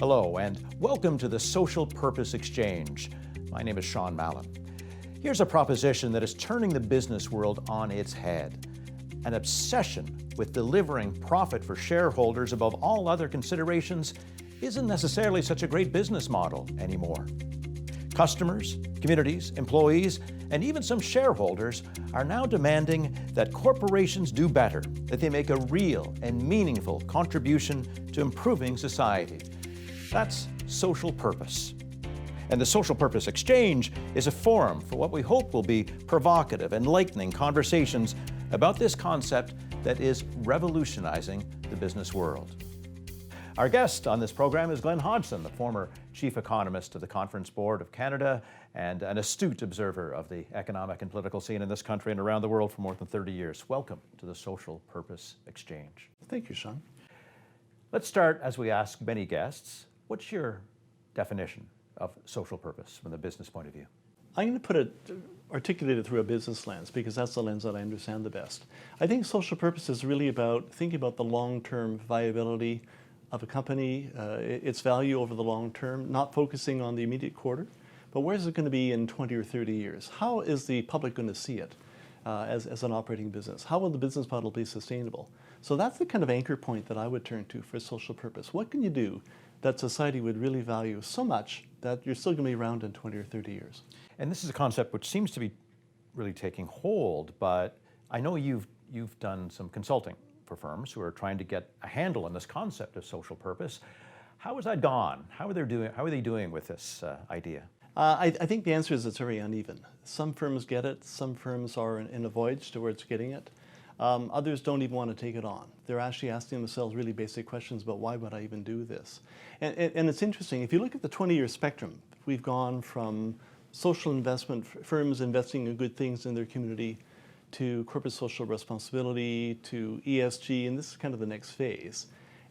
Hello, and welcome to the Social Purpose Exchange. My name is Sean Mallon. Here's a proposition that is turning the business world on its head. An obsession with delivering profit for shareholders above all other considerations isn't necessarily such a great business model anymore. Customers, communities, employees, and even some shareholders are now demanding that corporations do better, that they make a real and meaningful contribution to improving society. That's social purpose. And the Social Purpose Exchange is a forum for what we hope will be provocative, enlightening conversations about this concept that is revolutionizing the business world. Our guest on this program is Glen Hodgson, the former Chief Economist of the Conference Board of Canada and an astute observer of the economic and political scene in this country and around the world for more than 30 years. Welcome to the Social Purpose Exchange. Thank you, Sean. Let's start, as we ask many guests, what's your definition of social purpose from the business point of view? I'm going to put it, articulate it through a business lens because that's the lens that I understand the best. I think social purpose is really about thinking about the long-term viability of a company, its value over the long term, not focusing on the immediate quarter, but where is it going to be in 20 or 30 years? How is the public going to see it as an operating business? How will the business model be sustainable? So that's the kind of anchor point that I would turn to for social purpose. What can you do that society would really value so much that you're still going to be around in 20 or 30 years? And this is a concept which seems to be really taking hold, but I know you've done some consulting for firms who are trying to get a handle on this concept of social purpose. How has that gone? How are they doing with this idea? I think the answer is it's very uneven. Some firms get it, some firms are in a voyage towards getting it. Others don't even want to take it on. They're actually asking themselves really basic questions about why would I even do this? And it's interesting, if you look at the 20-year spectrum, we've gone from social investment, firms investing in good things in their community, to corporate social responsibility, to ESG, and this is kind of the next phase.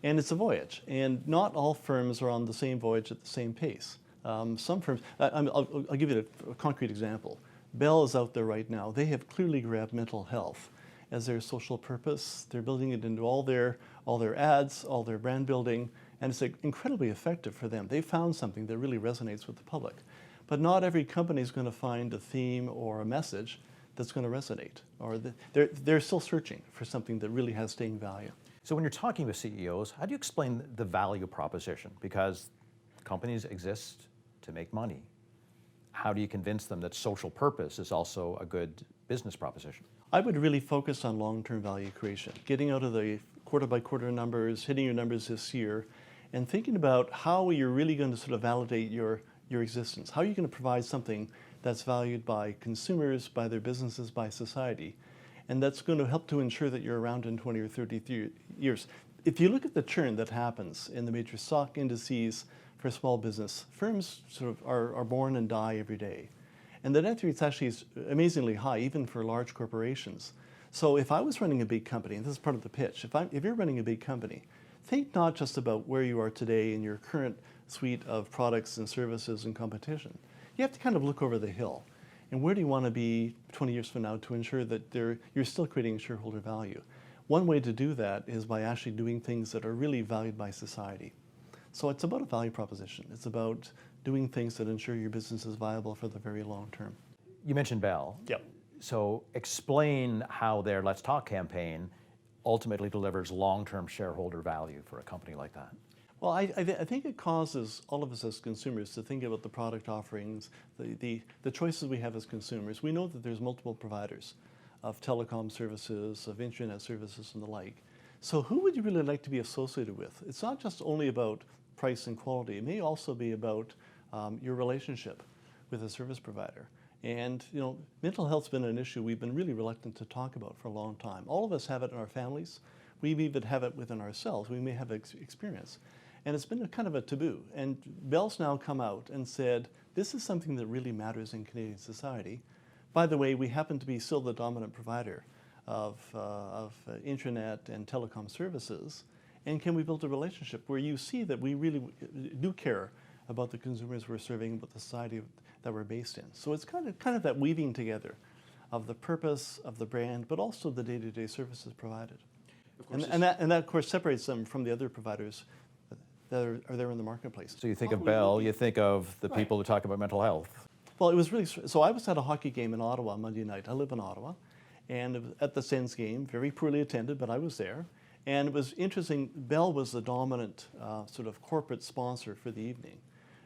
And it's a voyage, and not all firms are on the same voyage at the same pace. Some firms, I'll give you a concrete example. Bell is out there right now. They have clearly grabbed mental health as their social purpose. They're building it into all their ads, all their brand building, and it's incredibly effective for them. They found something that really resonates with the public. But not every company is going to find a theme or a message that's going to resonate, or they're still searching for something that really has staying value. So when you're talking with CEOs, how do you explain the value proposition? Because companies exist to make money. How do you convince them that social purpose is also a good business proposition? I would really focus on long-term value creation, getting out of the quarter-by-quarter numbers, hitting your numbers this year, and thinking about how you're really going to sort of validate your existence. How are you going to provide something that's valued by consumers, by their businesses, by society, and that's going to help to ensure that you're around in 20 or 30 years. If you look at the churn that happens in the major stock indices for small business, firms sort of are born and die every day. And the death rate actually is amazingly high, even for large corporations. So if I was running a big company, and this is part of the pitch, if you're running a big company, think not just about where you are today in your current suite of products and services and competition. You have to kind of look over the hill. And where do you want to be 20 years from now to ensure that you're still creating shareholder value? One way to do that is by actually doing things that are really valued by society. So it's about a value proposition. It's about doing things that ensure your business is viable for the very long term. You mentioned Bell. Yep. So explain how their Let's Talk campaign ultimately delivers long-term shareholder value for a company like that. Well, I think it causes all of us as consumers to think about the product offerings, the choices we have as consumers. We know that there's multiple providers of telecom services, of internet services, and the like. So who would you really like to be associated with? It's not just only about price and quality. It may also be about your relationship with a service provider. And mental health's been an issue we've been really reluctant to talk about for a long time. All of us have it in our families. We even have it within ourselves. We may have experience. And it's been a kind of a taboo. And Bell's now come out and said, this is something that really matters in Canadian society. By the way, we happen to be still the dominant provider of internet and telecom services. And can we build a relationship where you see that we really do care about the consumers we're serving, about the society that we're based in? So it's kind of that weaving together of the purpose of the brand, but also the day-to-day services provided. And that, of course, separates them from the other providers that are there in the marketplace. So you think of Bell, you think of the people who talk about mental health. Well, it was really, so I was at a hockey game in Ottawa Monday night. I live in Ottawa. And it was at the Sens game, very poorly attended, but I was there. And it was interesting, Bell was the dominant sort of corporate sponsor for the evening.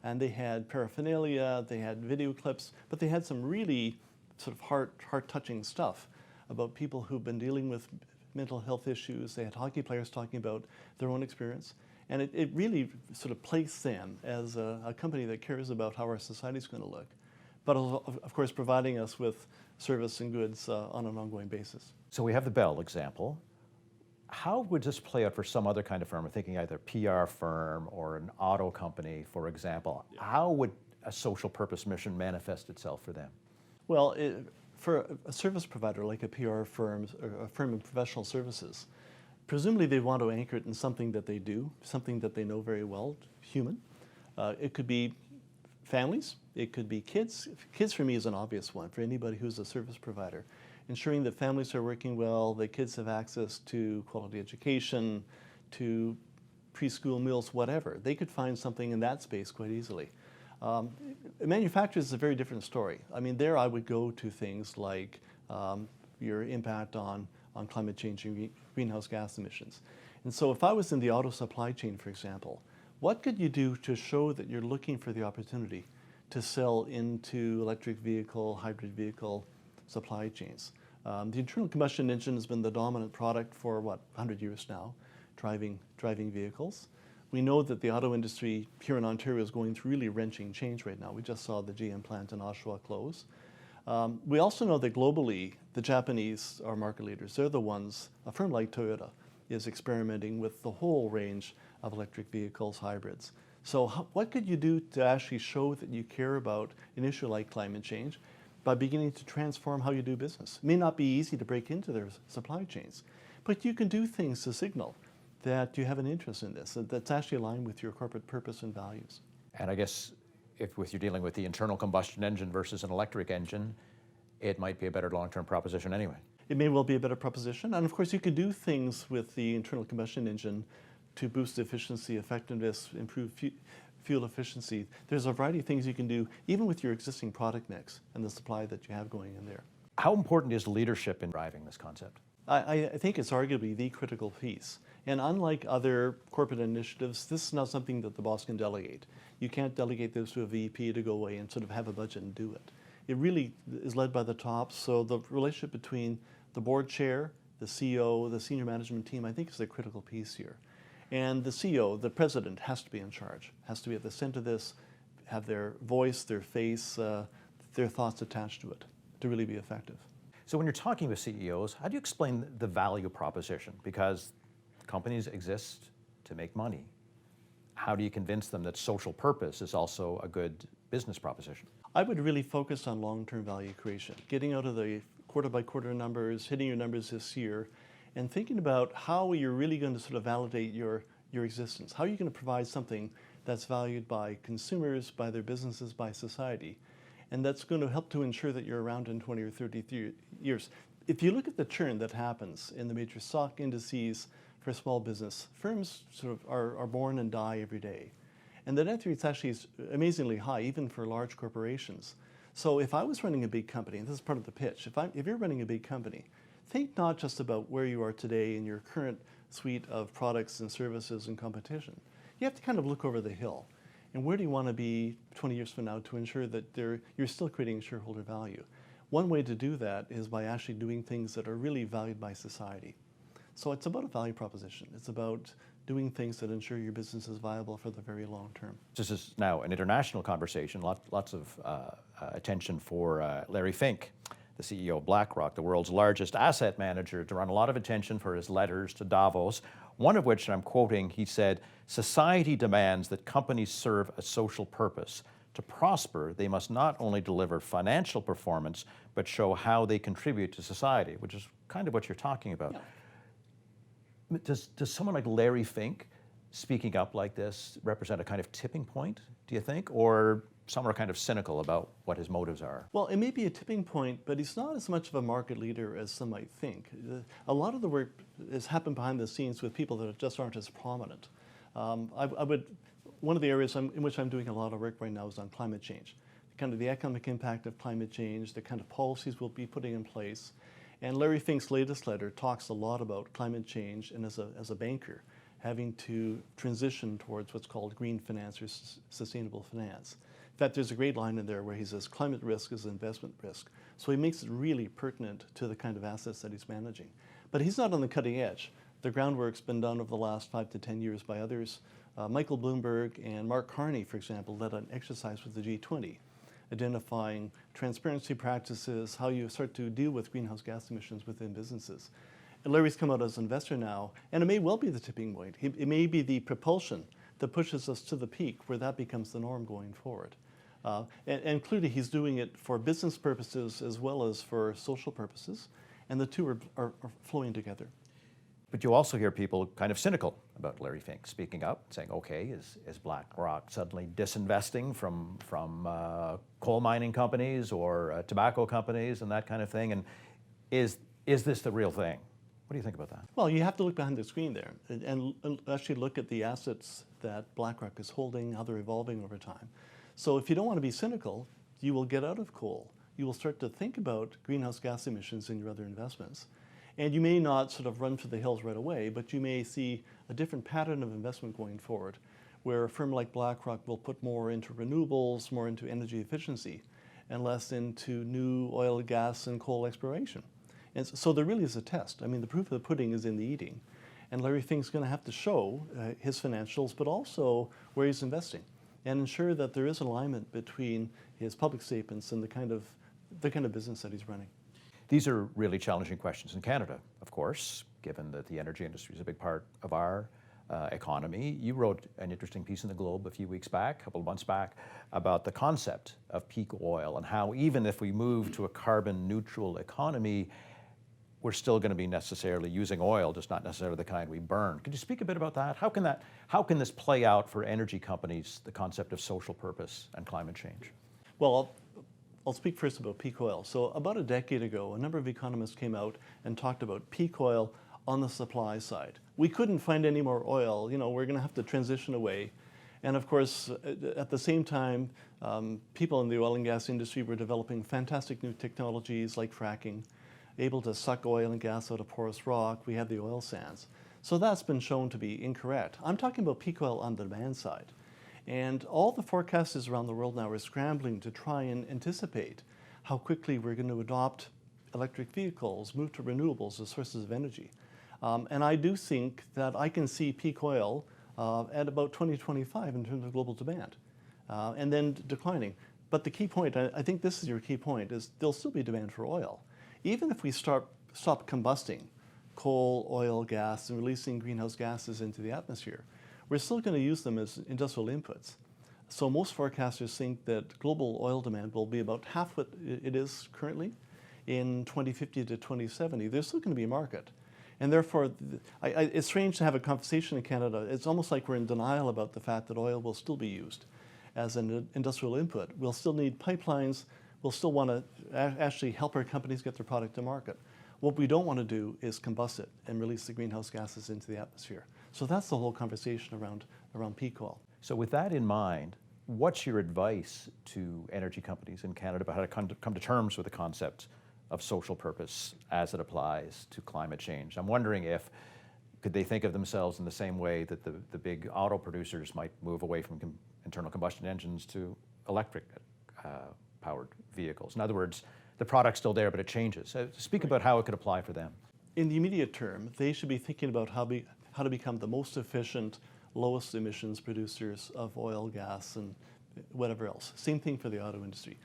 And they had paraphernalia, they had video clips, but they had some really sort of heart-touching stuff about people who've been dealing with mental health issues. They had hockey players talking about their own experience. And it really sort of placed them as a company that cares about how our society is going to look, but of course providing us with service and goods on an ongoing basis. So we have the Bell example. How would this play out for some other kind of firm? I'm thinking either a PR firm or an auto company, for example. Yeah. How would a social purpose mission manifest itself for them? Well, for a service provider like a PR firm or a firm in professional services, presumably they want to anchor it in something that they do, something that they know very well, human. It could be families, it could be kids. Kids for me is an obvious one for anybody who's a service provider. Ensuring that families are working well, that kids have access to quality education, to preschool meals, whatever. They could find something in that space quite easily. Manufacturers is a very different story. I mean, there I would go to things like your impact on climate change and greenhouse gas emissions. And so if I was in the auto supply chain, for example, what could you do to show that you're looking for the opportunity to sell into electric vehicle, hybrid vehicle supply chains? The internal combustion engine has been the dominant product for, 100 years now, driving vehicles. We know that the auto industry here in Ontario is going through really wrenching change right now. We just saw the GM plant in Oshawa close. We also know that globally, the Japanese are market leaders. They're the ones, a firm like Toyota is experimenting with the whole range of electric vehicles, hybrids. So what could you do to actually show that you care about an issue like climate change by beginning to transform how you do business? It may not be easy to break into their supply chains, but you can do things to signal that you have an interest in this, that's actually aligned with your corporate purpose and values. And I guess if you're dealing with the internal combustion engine versus an electric engine, it might be a better long-term proposition anyway. It may well be a better proposition. And of course, you could do things with the internal combustion engine to boost efficiency, effectiveness, improve fuel efficiency. There's a variety of things you can do, even with your existing product mix and the supply that you have going in there. How important is leadership in driving this concept? I think it's arguably the critical piece. And unlike other corporate initiatives, this is not something that the boss can delegate. You can't delegate this to a VP to go away and sort of have a budget and do it. It really is led by the top, so the relationship between the board chair, the CEO, the senior management team, I think is the critical piece here. And the CEO, the president, has to be in charge, has to be at the center of this, have their voice, their face, their thoughts attached to it to really be effective. So when you're talking with CEOs, how do you explain the value proposition? Because companies exist to make money. How do you convince them that social purpose is also a good business proposition? I would really focus on long-term value creation, getting out of the quarter-by-quarter numbers, hitting your numbers this year, and thinking about how you're really going to sort of validate your existence. How are you going to provide something that's valued by consumers, by their businesses, by society, and that's going to help to ensure that you're around in 20 or 30 years. If you look at the churn that happens in the major stock indices for small business, firms sort of are born and die every day. And the death rate actually is amazingly high, even for large corporations. So if I was running a big company, and this is part of the pitch, if you're running a big company, think not just about where you are today in your current suite of products and services and competition. You have to kind of look over the hill. And where do you want to be 20 years from now to ensure that you're still creating shareholder value? One way to do that is by actually doing things that are really valued by society. So it's about a value proposition. It's about doing things that ensure your business is viable for the very long term. This is now an international conversation, lots of attention for Larry Fink, the CEO of Blackrock, the world's largest asset manager, to run a lot of attention for his letters to Davos, one of which, and I'm quoting, he said, "Society demands that companies serve a social purpose. To prosper, they must not only deliver financial performance, but show how they contribute to society," which is kind of what you're talking about. Yeah. Does someone like Larry Fink speaking up like this represent a kind of tipping point, do you think? Or some are kind of cynical about what his motives are? Well, it may be a tipping point, but he's not as much of a market leader as some might think. A lot of the work has happened behind the scenes with people that just aren't as prominent. One of the areas in which I'm doing a lot of work right now is on climate change. Kind of the economic impact of climate change, the kind of policies we'll be putting in place. And Larry Fink's latest letter talks a lot about climate change and as a banker, having to transition towards what's called green finance or sustainable finance. In fact, there's a great line in there where he says climate risk is investment risk. So he makes it really pertinent to the kind of assets that he's managing. But he's not on the cutting edge. The groundwork's been done over the last 5 to 10 years by others. Michael Bloomberg and Mark Carney, for example, led an exercise with the G20, identifying transparency practices, how you start to deal with greenhouse gas emissions within businesses. And Larry's come out as an investor now, and it may well be the tipping point. It may be the propulsion that pushes us to the peak where that becomes the norm going forward. And clearly he's doing it for business purposes as well as for social purposes, and the two are flowing together. But you also hear people kind of cynical about Larry Fink speaking up, saying, okay, is Blackrock suddenly disinvesting from coal mining companies or tobacco companies and that kind of thing? And is this the real thing? What do you think about that? Well, you have to look behind the screen there and actually look at the assets that Blackrock is holding, how they're evolving over time. So if you don't want to be cynical, you will get out of coal. You will start to think about greenhouse gas emissions in your other investments. And you may not sort of run for the hills right away, but you may see a different pattern of investment going forward, where a firm like Blackrock will put more into renewables, more into energy efficiency, and less into new oil, gas, and coal exploration. And so there really is a test. I mean, the proof of the pudding is in the eating. And Larry Fink's going to have to show his financials, but also where he's investing, and ensure that there is alignment between his public statements and the kind of business that he's running. These are really challenging questions in Canada, of course, given that the energy industry is a big part of our economy. You wrote an interesting piece in the Globe a few weeks back, a couple of months back, about the concept of peak oil and how even if we move to a carbon neutral economy, we're still going to be necessarily using oil, just not necessarily the kind we burn. Could you speak a bit about that? How can this play out for energy companies, the concept of social purpose and climate change? Well, I'll speak first about peak oil. So about a decade ago, a number of economists came out and talked about peak oil on the supply side. We couldn't find any more oil. We're going to have to transition away. And of course, at the same time, people in the oil and gas industry were developing fantastic new technologies like fracking, able to suck oil and gas out of porous rock. We had the oil sands. So that's been shown to be incorrect. I'm talking about peak oil on the demand side. And all the forecasters around the world now are scrambling to try and anticipate how quickly we're going to adopt electric vehicles, move to renewables as sources of energy. And I do think that I can see peak oil at about 2025 in terms of global demand, and then declining. But the key point, I think this is your key point, is there'll still be demand for oil. Even if we stop combusting coal, oil, gas, and releasing greenhouse gases into the atmosphere, we're still going to use them as industrial inputs. So most forecasters think that global oil demand will be about half what it is currently in 2050 to 2070. There's still going to be a market. And therefore, it's strange to have a conversation in Canada. It's almost like we're in denial about the fact that oil will still be used as an industrial input. We'll still need pipelines. We'll still want to actually help our companies get their product to market. What we don't want to do is combust it and release the greenhouse gases into the atmosphere. So that's the whole conversation around peak oil. So with that in mind, what's your advice to energy companies in Canada about how to come to terms with the concept of social purpose as it applies to climate change? I'm wondering could they think of themselves in the same way that the big auto producers might move away from internal combustion engines to electric powered vehicles? In other words, the product's still there, but it changes. Speak about how it could apply for them. In the immediate term, they should be thinking about how to become the most efficient, lowest emissions producers of oil, gas, and whatever else. Same thing for the auto industry.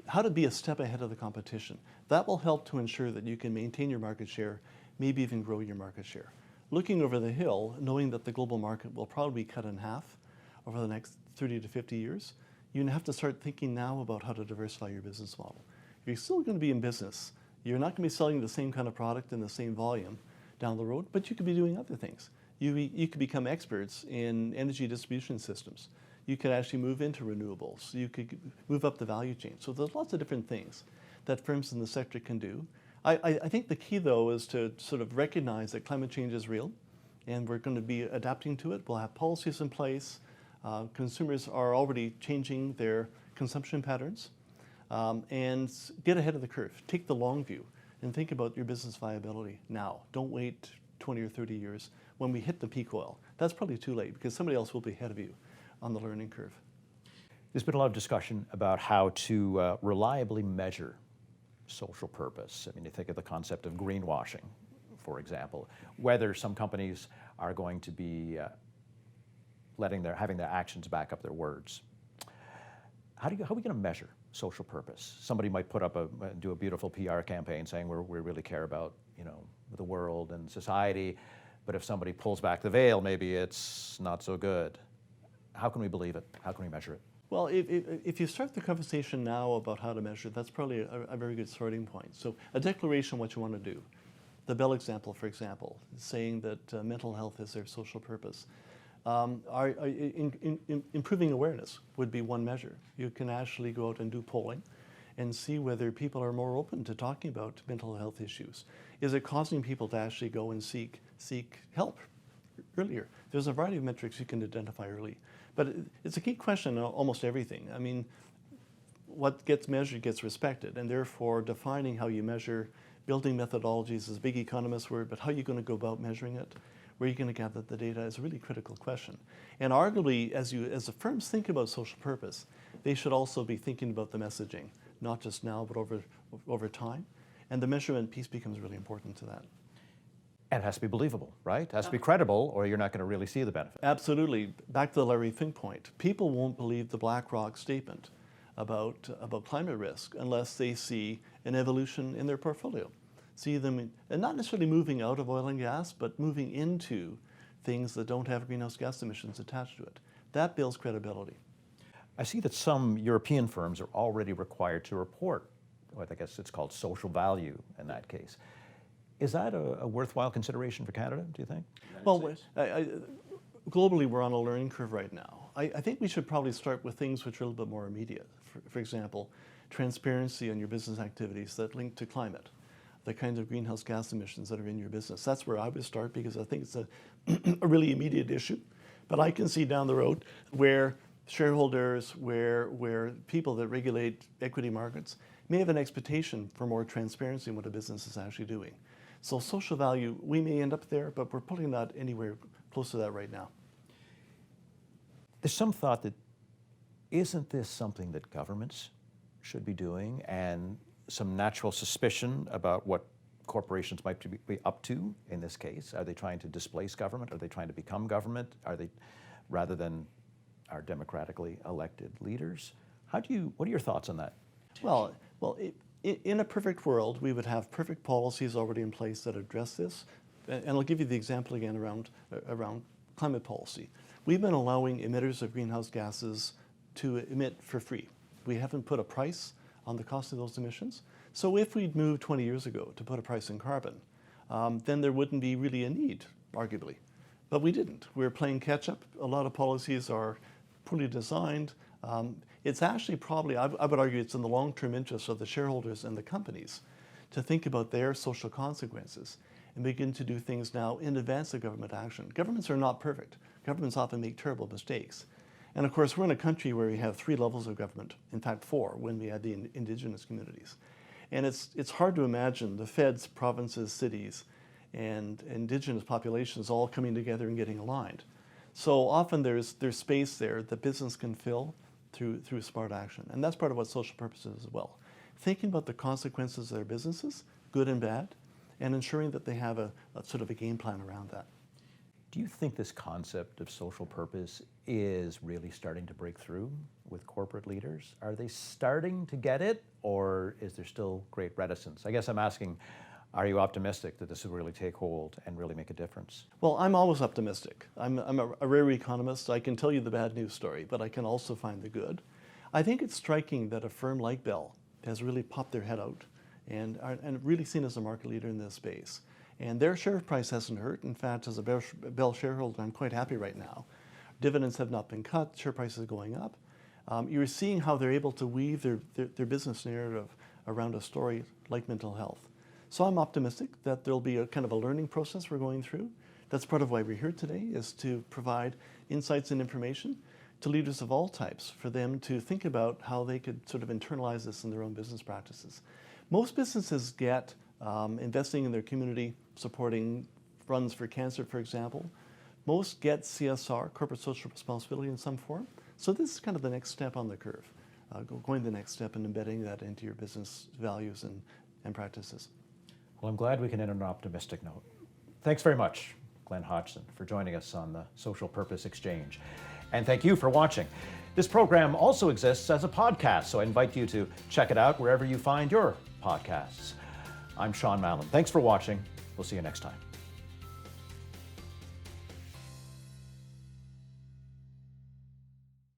How to be a step ahead of the competition. That will help to ensure that you can maintain your market share, maybe even grow your market share. Looking over the hill, knowing that the global market will probably be cut in half over the next 30 to 50 years, you have to start thinking now about how to diversify your business model. You're still going to be in business. You're not going to be selling the same kind of product in the same volume down the road, but you could be doing other things. You could become experts in energy distribution systems. You could actually move into renewables. You could move up the value chain. So there's lots of different things that firms in the sector can do. I think the key, though, is to sort of recognize that climate change is real. and we're going to be adapting to it. We'll have policies in place. Consumers are already changing their consumption patterns, and get ahead of the curve. Take the long view and think about your business viability now. Don't wait 20 or 30 years when we hit the peak oil. That's probably too late because somebody else will be ahead of you on the learning curve. There's been a lot of discussion about how to reliably measure social purpose. I mean, you think of the concept of greenwashing, for example, whether some companies are going to be having their actions back up their words. How are we going to measure social purpose? Somebody might do a beautiful PR campaign saying we really care about, the world and society, but if somebody pulls back the veil, maybe it's not so good. How can we believe it? How can we measure it? Well, if you start the conversation now about how to measure, that's probably a very good starting point. So a declaration of what you want to do. The Bell example, for example, saying that mental health is their social purpose. Improving awareness would be one measure. You can actually go out and do polling and see whether people are more open to talking about mental health issues. Is it causing people to actually go and seek help earlier? There's a variety of metrics you can identify early. But it's a key question in almost everything. I mean, what gets measured gets respected, and therefore defining how you measure, building methodologies is a big economist word, but how are you going to go about measuring it? Where are you going to gather the data is a really critical question. And arguably, as the firms think about social purpose, they should also be thinking about the messaging, not just now, but over time. And the measurement piece becomes really important to that. And it has to be believable, right? It has to be credible, or you're not going to really see the benefit. Absolutely. Back to the Larry Fink point. People won't believe the Blackrock statement about climate risk unless they see an evolution in their portfolio. See them, and not necessarily moving out of oil and gas, but moving into things that don't have greenhouse gas emissions attached to it. That builds credibility. I see that some European firms are already required to report what I guess it's called social value in that case. Is that a worthwhile consideration for Canada, do you think? Well, globally we're on a learning curve right now. I think we should probably start with things which are a little bit more immediate. For example, transparency on your business activities that link to climate, the kinds of greenhouse gas emissions that are in your business. That's where I would start because I think it's a really immediate issue. But I can see down the road where shareholders, where people that regulate equity markets may have an expectation for more transparency in what a business is actually doing. So social value, we may end up there, but we're putting that anywhere close to that right now. There's some thought that isn't this something that governments should be doing, and some natural suspicion about what corporations might be up to in this case? Are they trying to displace government? Are they trying to become government? Are they, rather than our democratically elected leaders? What are your thoughts on that? Well, in a perfect world, we would have perfect policies already in place that address this. And I'll give you the example again around climate policy. We've been allowing emitters of greenhouse gases to emit for free. We haven't put a price on the cost of those emissions. So if we'd moved 20 years ago to put a price on carbon, then there wouldn't be really a need, arguably. But we didn't. We're playing catch up. A lot of policies are poorly designed. It's actually probably, I would argue it's in the long-term interest of the shareholders and the companies to think about their social consequences and begin to do things now in advance of government action. Governments are not perfect. Governments often make terrible mistakes. And of course, we're in a country where we have 3 levels of government, in fact 4, when we had the indigenous communities. And it's hard to imagine the feds, provinces, cities, and indigenous populations all coming together and getting aligned. So often there's space there that business can fill through smart action. And that's part of what social purpose is as well. Thinking about the consequences of their businesses, good and bad, and ensuring that they have a sort of a game plan around that. Do you think this concept of social purpose is really starting to break through with corporate leaders? Are they starting to get it, or is there still great reticence? I guess I'm asking, are you optimistic that this will really take hold and really make a difference? Well, I'm always optimistic. I'm a rare economist. I can tell you the bad news story, but I can also find the good. I think it's striking that a firm like Bell has really popped their head out and really seen as a market leader in this space. And their share price hasn't hurt. In fact, as a Bell shareholder, I'm quite happy right now. Dividends have not been cut, share price is going up. You're seeing how they're able to weave their business narrative around a story like mental health. So I'm optimistic that there'll be a kind of a learning process we're going through That's part of why we're here today, is to provide insights and information to leaders of all types for them to think about how they could sort of internalize this in their own business practices. Most businesses get investing in their community, supporting runs for cancer, for example. Most get CSR, corporate social responsibility, in some form. So this is kind of the next step on the curve, going the next step and embedding that into your business values and practices. Well, I'm glad we can end on an optimistic note. Thanks very much, Glen Hodgson, for joining us on the Social Purpose Exchange. And thank you for watching. This program also exists as a podcast, so I invite you to check it out wherever you find your podcasts. I'm Sean Mallon. Thanks for watching. We'll see you next time.